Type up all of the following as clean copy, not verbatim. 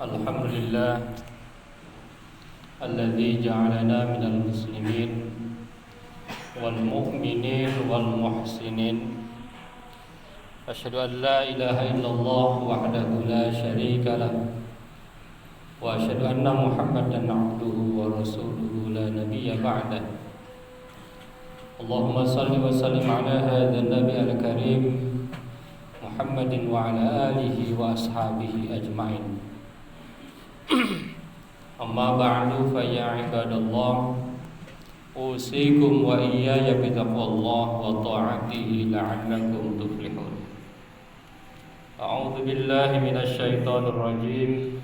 Alhamdulillah alladzi ja'alana minal muslimin wal mu'minin wal muhsinin. Asyhadu an la ilaha illallah wahdahu la syarika lah wa asyhadu anna Muhammadan abduhu wa rasuluhu la nabiyya ba'dah. Allahumma salli wa sallim ala hadzal nabi al-karim Muhammadin wa ala alihi wa ashabihi ajma'in. Amma ba'du fa ya ibadallah, usikum wa iyaya bitaqwallah wa ta'atihi la'allakum tuflihun. A'udzu billahi minasy syaithanir rajim.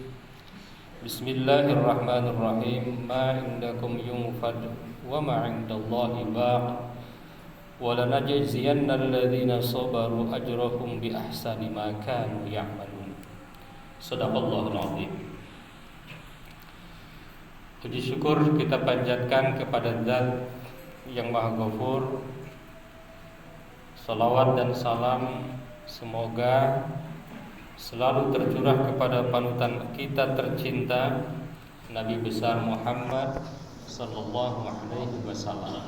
Bismillahirrahmanirrahim. Ma indakum yunfad wa ma 'indallahi baq. Wa lanajziyanna alladhina sabaru ajrahum bi ahsani ma kanu ya'malun. Shadaqallahul 'azim. Puji syukur kita panjatkan kepada Zat yang Maha Ghafur. Salawat dan salam semoga selalu tercurah kepada panutan kita tercinta Nabi besar Muhammad sallallahu alaihi wasallam.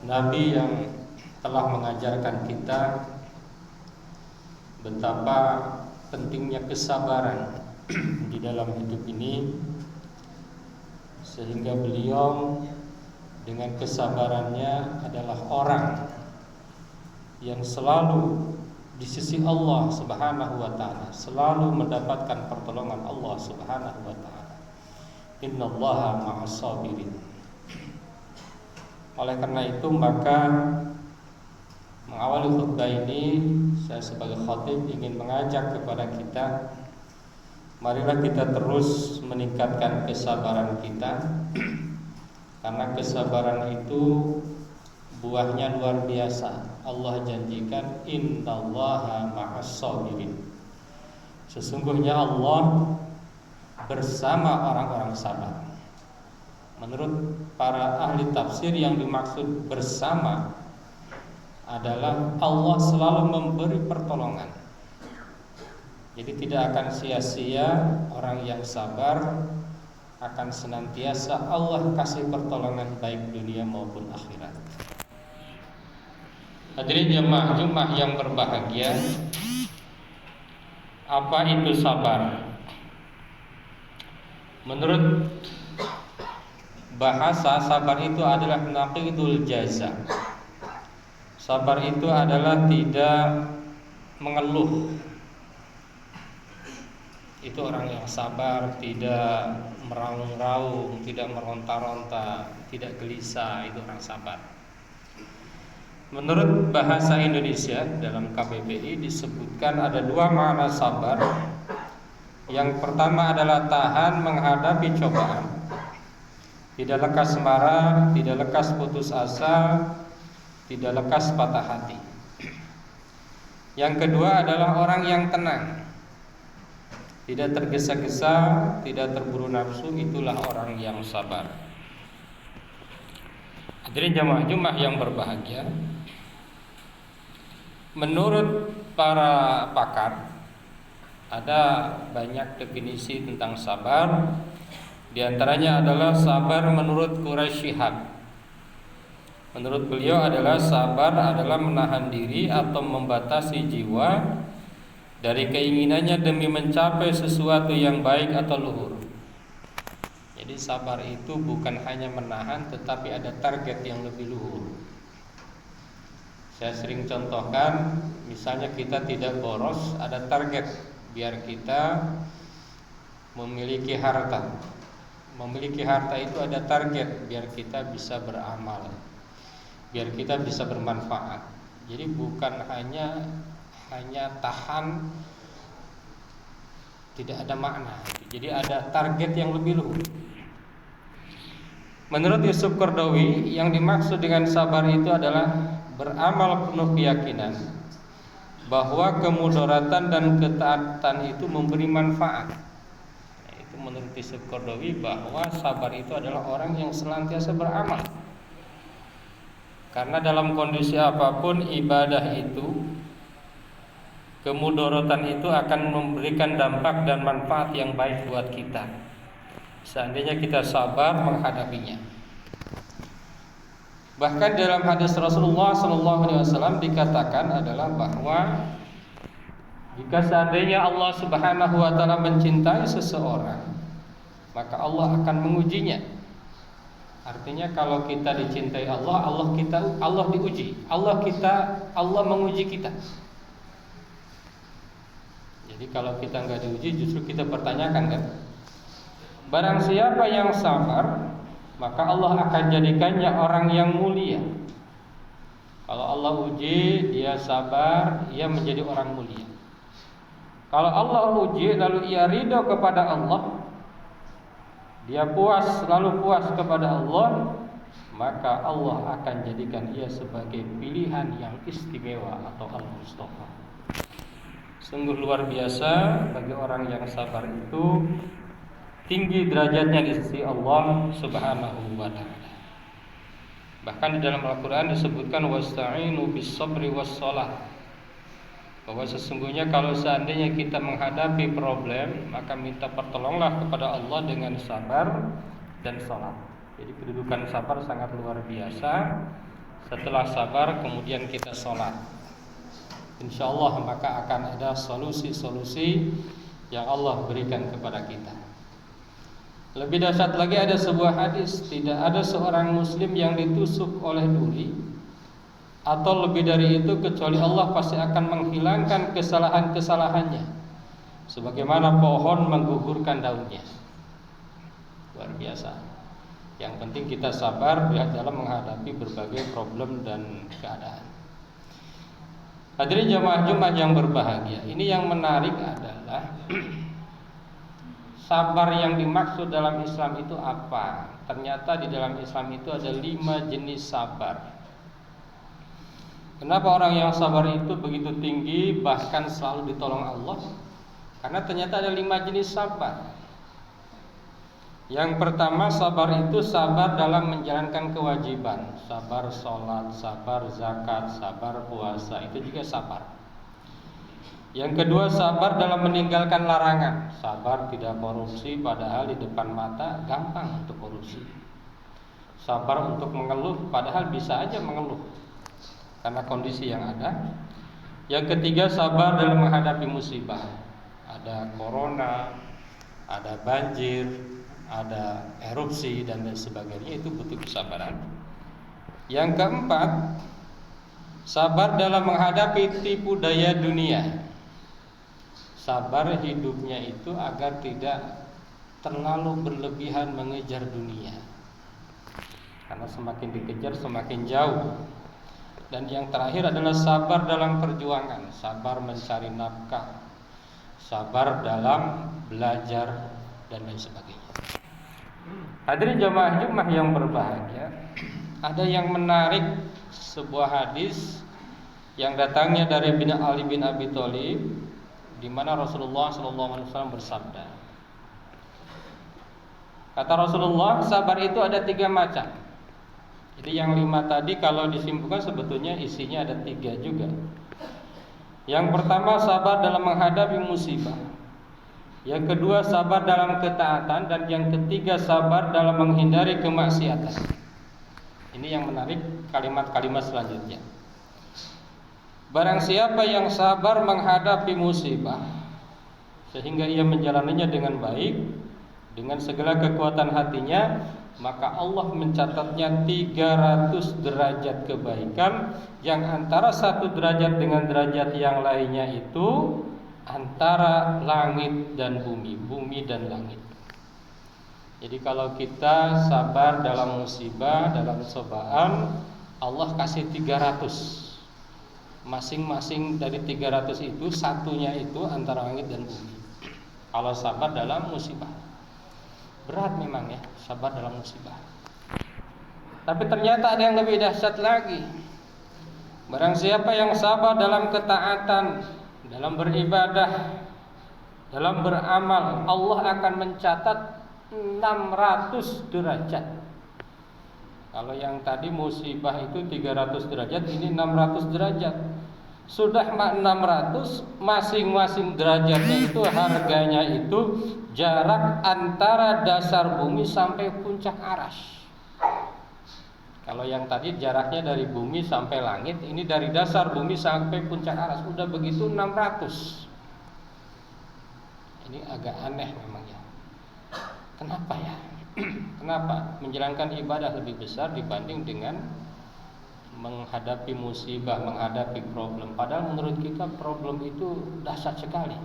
Nabi yang telah mengajarkan kita betapa pentingnya kesabaran di dalam hidup ini, sehingga beliau dengan kesabarannya adalah orang yang selalu di sisi Allah Subhanahu wa taala, selalu mendapatkan pertolongan Allah Subhanahu wa taala. Innallaha ma'as sabirin. Oleh karena itu, maka mengawali khutbah ini, saya sebagai khatib ingin mengajak kepada kita, marilah kita terus meningkatkan kesabaran kita, karena kesabaran itu buahnya luar biasa. Allah janjikan innallaha ma'as sabirin. Sesungguhnya Allah bersama orang-orang sabar. Menurut para ahli tafsir, yang dimaksud bersama adalah Allah selalu memberi pertolongan. Jadi tidak akan sia-sia orang yang sabar, akan senantiasa Allah kasih pertolongan baik dunia maupun akhirat. Hadirin jemaah Jumat yang berbahagia, apa itu sabar? Menurut bahasa, sabar itu adalah naqidul jaza. Sabar itu adalah tidak mengeluh. Itu orang yang sabar, tidak meraung-raung, tidak meronta-ronta, tidak gelisah, itu orang sabar. Menurut bahasa Indonesia, dalam KBBI disebutkan ada dua makna sabar. Yang pertama adalah tahan menghadapi cobaan, tidak lekas marah, tidak lekas putus asa, tidak lekas patah hati. Yang kedua adalah orang yang tenang, tidak tergesa-gesa, tidak terburu nafsu, itulah orang yang sabar. Hadirin jamaah Jumat yang berbahagia, menurut para pakar ada banyak definisi tentang sabar. Di antaranya adalah sabar menurut Quraisy Shihab. Menurut beliau adalah sabar adalah menahan diri atau membatasi jiwa dari keinginannya demi mencapai sesuatu yang baik atau luhur. Jadi sabar itu bukan hanya menahan, tetapi ada target yang lebih luhur. Saya sering contohkan, misalnya kita tidak boros, ada target biar kita memiliki harta. Memiliki harta itu ada target biar kita bisa beramal, biar kita bisa bermanfaat. Jadi bukan hanya tahan, tidak ada makna. Jadi ada target yang lebih luhur. Menurut Yusuf Qaradawi, yang dimaksud dengan sabar itu adalah beramal penuh keyakinan bahwa kemudaratan dan ketaatan itu memberi manfaat. Itu menurut Yusuf Qaradawi, bahwa sabar itu adalah orang yang senantiasa beramal. Karena dalam kondisi apapun ibadah itu Kemudorotan itu akan memberikan dampak dan manfaat yang baik buat kita seandainya kita sabar menghadapinya. Bahkan dalam hadis Rasulullah SAW dikatakan adalah bahwa jika seandainya Allah Subhanahu wa taala mencintai seseorang, maka Allah akan mengujinya. Artinya kalau kita dicintai Allah, Allah diuji. Allah menguji kita. Jadi kalau kita nggak diuji, justru kita pertanyakan kan. Barang siapa yang sabar, maka Allah akan jadikannya orang yang mulia. Kalau Allah uji, dia sabar, ia menjadi orang mulia. Kalau Allah uji lalu ia ridho kepada Allah, dia selalu puas kepada Allah, maka Allah akan jadikan ia sebagai pilihan yang istimewa atau al-mustafa. Sungguh luar biasa bagi orang yang sabar itu, tinggi derajatnya di sisi Allah Subhanahu wa taala. Bahkan di dalam Al-Qur'an disebutkan wasta'inu bis-sabri was-shalah, bahwa sesungguhnya kalau seandainya kita menghadapi problem, maka minta pertolonglah kepada Allah dengan sabar dan salat. Jadi kedudukan sabar sangat luar biasa. Setelah sabar kemudian kita salat, insyaallah maka akan ada solusi-solusi yang Allah berikan kepada kita. Lebih dahsyat lagi ada sebuah hadis, tidak ada seorang muslim yang ditusuk oleh duri atau lebih dari itu kecuali Allah pasti akan menghilangkan kesalahan-kesalahannya sebagaimana pohon menggugurkan daunnya. Luar biasa. Yang penting kita sabar dalam menghadapi berbagai problem dan keadaan. Hadirin jamaah Jumat yang berbahagia, ini yang menarik adalah sabar yang dimaksud dalam Islam itu apa? Ternyata di dalam Islam itu ada 5 jenis sabar. Kenapa orang yang sabar itu begitu tinggi, bahkan selalu ditolong Allah? Karena ternyata ada 5 jenis sabar. Yang pertama, sabar itu sabar dalam menjalankan kewajiban. Sabar sholat, sabar zakat, sabar puasa, itu juga sabar. Yang kedua, sabar dalam meninggalkan larangan. Sabar tidak korupsi, padahal di depan mata gampang untuk korupsi. Sabar untuk mengeluh, padahal bisa aja mengeluh karena kondisi yang ada. Yang ketiga, sabar dalam menghadapi musibah. Ada corona, ada banjir, ada erupsi dan lain sebagainya, itu butuh kesabaran. Yang keempat, sabar dalam menghadapi tipu daya dunia. Sabar hidupnya itu agar tidak terlalu berlebihan mengejar dunia, karena semakin dikejar semakin jauh. Dan yang terakhir adalah sabar dalam perjuangan, sabar mencari nafkah, sabar dalam belajar dan lain sebagainya. Hadirin jamaah Jumat yang berbahagia, ada yang menarik sebuah hadis yang datangnya dari Ali bin Abi Thalib, di mana Rasulullah SAW bersabda. Kata Rasulullah, sabar itu ada 3 macam. Jadi yang 5 tadi kalau disimpulkan sebetulnya isinya ada 3 juga. Yang pertama, sabar dalam menghadapi musibah. Yang kedua, sabar dalam ketaatan. Dan yang ketiga, sabar dalam menghindari kemaksiatan. Ini yang menarik kalimat-kalimat selanjutnya. Barang siapa yang sabar menghadapi musibah sehingga ia menjalaninya dengan baik, dengan segala kekuatan hatinya, maka Allah mencatatnya 300 derajat kebaikan, yang antara satu derajat dengan derajat yang lainnya itu antara langit dan bumi, bumi dan langit. Jadi kalau kita sabar dalam musibah, dalam cobaan, Allah kasih 300. Masing-masing dari 300 itu, satunya itu antara langit dan bumi. Kalau sabar dalam musibah. Berat memang ya, sabar dalam musibah. Tapi ternyata ada yang lebih dahsyat lagi. Barang siapa yang sabar dalam ketaatan, dalam beribadah, dalam beramal, Allah akan mencatat 600 derajat. Kalau yang tadi musibah itu 300 derajat, ini 600 derajat. sudah 600, masing-masing derajatnya itu harganya itu jarak antara dasar bumi sampai puncak arsy. Kalau yang tadi jaraknya dari bumi sampai langit, ini dari dasar bumi sampai puncak arsy, udah begitu 600. Ini agak aneh memang ya. Kenapa ya? Kenapa menjalankan ibadah lebih besar dibanding dengan menghadapi musibah, menghadapi problem? Padahal menurut kita problem itu dahsyat sekali.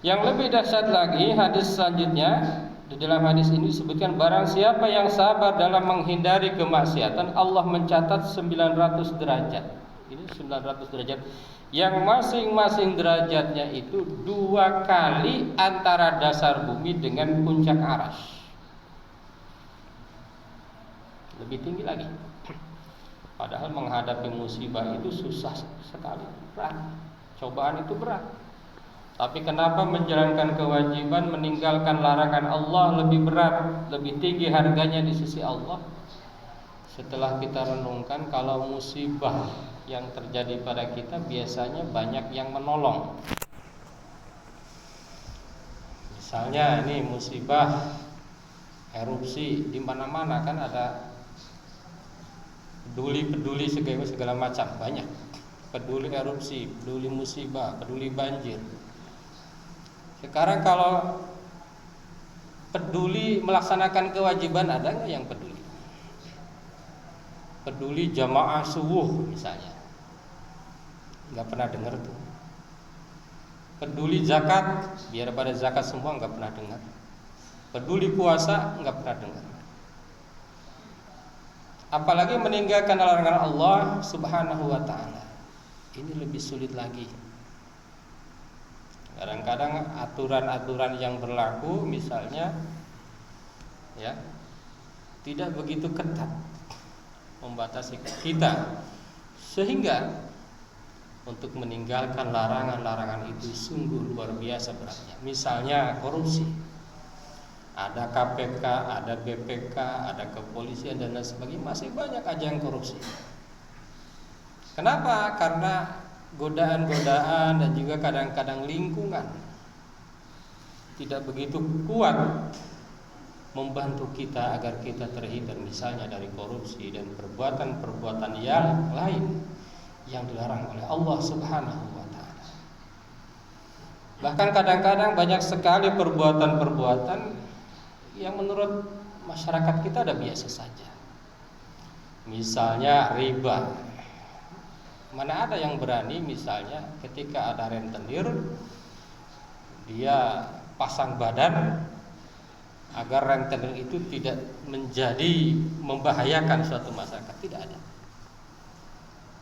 Yang lebih dahsyat lagi, hadis selanjutnya. Di dalam hadis ini disebutkan, barang siapa yang sabar dalam menghindari kemaksiatan, Allah mencatat 900 derajat. Ini 900 derajat yang masing-masing derajatnya itu 2 kali antara dasar bumi dengan puncak arsy. Lebih tinggi lagi. Padahal menghadapi musibah itu susah sekali, berat. Cobaan itu berat. Tapi kenapa menjalankan kewajiban, meninggalkan larangan Allah lebih berat, lebih tinggi harganya di sisi Allah? Setelah kita renungkan, kalau musibah yang terjadi pada kita biasanya banyak yang menolong. Misalnya ini musibah erupsi, di mana-mana kan ada peduli segala macam, banyak. Peduli erupsi, peduli musibah, peduli banjir. Sekarang kalau peduli melaksanakan kewajiban, ada nggak yang peduli? Peduli jamaah subuh misalnya, nggak pernah dengar tuh. Peduli zakat, biar pada zakat semua, nggak pernah dengar. Peduli puasa, nggak pernah dengar. Apalagi meninggalkan larangan Allah Subhanahu wa ta'ala, ini lebih sulit lagi. Kadang-kadang aturan-aturan yang berlaku misalnya ya tidak begitu ketat membatasi kita, sehingga untuk meninggalkan larangan-larangan itu sungguh luar biasa beratnya. Misalnya korupsi, ada KPK, ada BPK, ada kepolisian dan lain sebagainya, masih banyak aja yang korupsi. Kenapa? Karena godaan-godaan dan juga kadang-kadang lingkungan tidak begitu kuat membantu kita agar kita terhindar misalnya dari korupsi dan perbuatan-perbuatan yang lain yang dilarang oleh Allah Subhanahu wa ta'ala. Bahkan kadang-kadang banyak sekali perbuatan-perbuatan yang menurut masyarakat kita ada biasa saja. Misalnya riba. Mana ada yang berani misalnya ketika ada rentenir, dia pasang badan agar rentenir itu tidak menjadi membahayakan suatu masyarakat, tidak ada.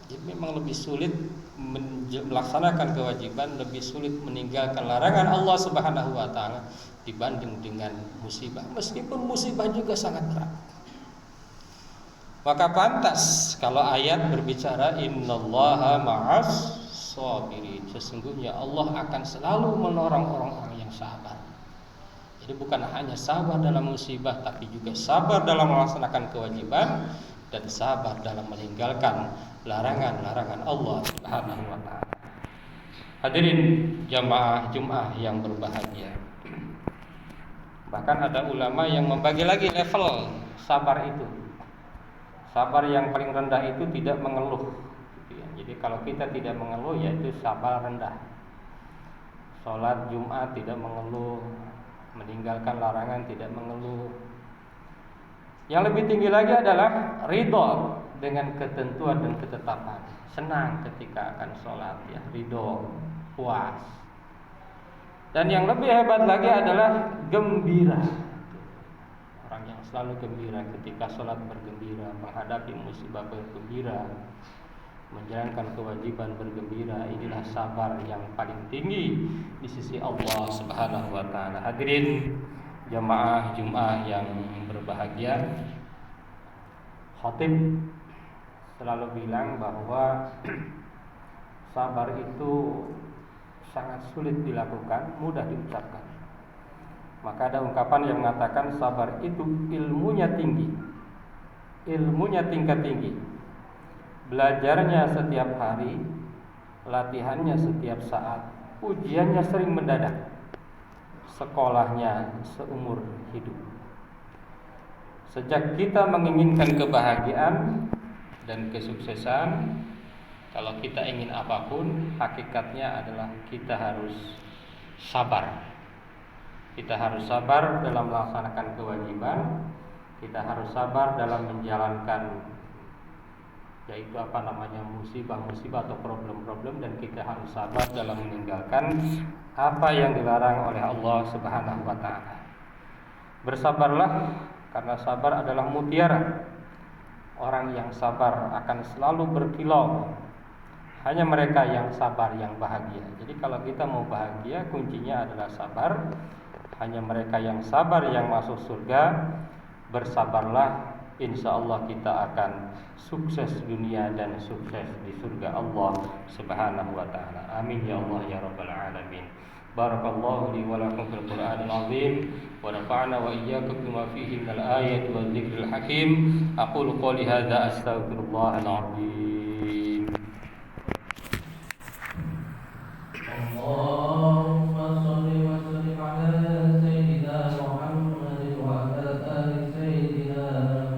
Jadi memang lebih sulit melaksanakan kewajiban, lebih sulit meninggalkan larangan Allah Subhanahu wa ta'ala dibanding dengan musibah. Meskipun musibah juga sangat berat. Maka pantas kalau ayat berbicara innallaha ma'as sabirin, sesungguhnya Allah akan selalu menolong orang-orang yang sabar. Jadi bukan hanya sabar dalam musibah, tapi juga sabar dalam melaksanakan kewajiban dan sabar dalam meninggalkan larangan-larangan Allah Subhanahu wa ta'ala. Hadirin jamaah Jumat yang berbahagia. Bahkan ada ulama yang membagi lagi level sabar itu. Sabar yang paling rendah itu tidak mengeluh. Jadi kalau kita tidak mengeluh, yaitu sabar rendah. Sholat Jumat tidak mengeluh, meninggalkan larangan tidak mengeluh. Yang lebih tinggi lagi adalah ridho dengan ketentuan dan ketetapan. Senang ketika akan sholat, ya, ridho, puas. Dan yang lebih hebat lagi adalah gembira. Orang yang selalu gembira ketika sholat, bergembira, menghadapi musibah bergembira, menjalankan kewajiban bergembira. Inilah sabar yang paling tinggi di sisi Allah Subhanahu wa ta'ala. Hadirin jamaah Jumat yang berbahagia, khatib selalu bilang bahwa sabar itu sangat sulit dilakukan, mudah diucapkan. Maka ada ungkapan yang mengatakan sabar itu ilmunya tinggi, ilmunya tingkat tinggi, belajarnya setiap hari, latihannya setiap saat, ujiannya sering mendadak, sekolahnya seumur hidup. Sejak kita menginginkan kebahagiaan dan kesuksesan, kalau kita ingin apapun, hakikatnya adalah kita harus sabar. Kita harus sabar dalam melaksanakan kewajiban, kita harus sabar dalam menjalankan yaitu musibah-musibah atau problem-problem, dan kita harus sabar dalam meninggalkan apa yang dilarang oleh Allah Subhanahu wa taala. Bersabarlah, karena sabar adalah mutiara. Orang yang sabar akan selalu berkilau. Hanya mereka yang sabar yang bahagia. Jadi kalau kita mau bahagia, kuncinya adalah sabar. Hanya mereka yang sabar yang masuk surga. Bersabarlah, insya Allah kita akan sukses dunia dan sukses di surga Allah Subhanahu wa taala. Amin ya Allah ya rabbal alamin. Barakallahu li wa lakum fil Qur'anil azim wa nafa'ana wa iyyakum bima fihi minal ayati wal dzikril hakim. Aqulu qouli hadza astaghfirullahal azim. Allahumma shalli wa sallim ala sayyidina Muhammadin wa ala ali sayyidina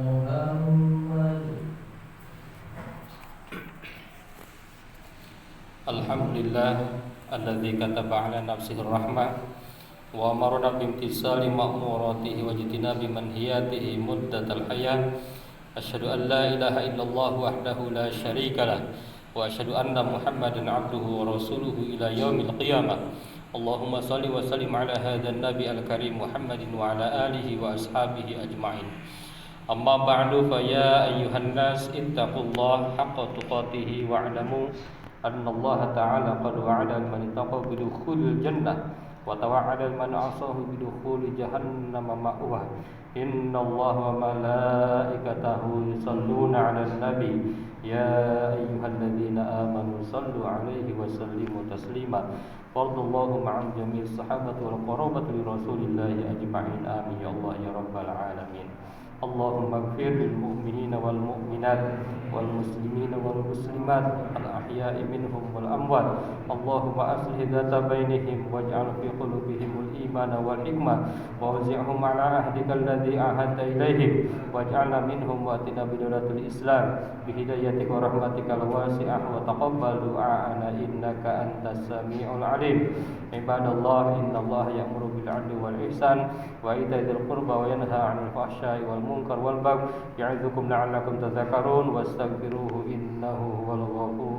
Muhammad. Alhamdulillah alladzi kataba ala nafsihi rahmah wa amarna bimtisali ma'muratihi wa jitinabi manhiyatihi muddatal hayat. Asyhadu an la ilaha illallah wahdahu la syarika lah wa asyhadu anna Muhammadan abduhu wa rasuluhu ila yaumil qiyamah. Allahumma salli wa sallim ala hadzal nabi al-karim Muhammadin wa ala alihi wa ashabihi ajma'in. Amma ba'du, fa ya ayyuhan nas ittaqullaha haqqa tuqatih wa 'alamu anna Allah ta'ala qad wa'ada man ittaqa bidukhulil jannah wa tawa'ada man 'asahu bidukhuli jahannam ma'wah. Inna Allah wa malaikatahu yusalluna 'alan nabi ya ayyuhalladzina amanu sallu 'alaihi wa sallimu taslima. Fardallahu ma'al jami'is sahabati wal qarabati li rasulillahi ajma'in. Amin ya Allah ya rabbal alamin. Allahumma ighfir lil mu'minina wal mu'minat wal muslimina wal muslimat al ahya'i minhum wal amwat. Allahumma aslih dzata bainihim waj'al fi qulubihim al iman wal hikmah wawzi'hum ala ahdika alladhi ahadta ilaihim waj'alna minhum wa atina bidolatul islam bihidayatika wa rahmatika al wasi'ah wa taqabbal du'ana innaka antas sami'ul alim. Ibadallah, innallaha ya'muru bil 'adli wal ihsan wa ita'i dzil qurba wa yanha 'anil fahsya'i wal munkar wal baghi ya'idukum la'allakum tadhakkarun wastaghfiruhu innahu huwal ghafur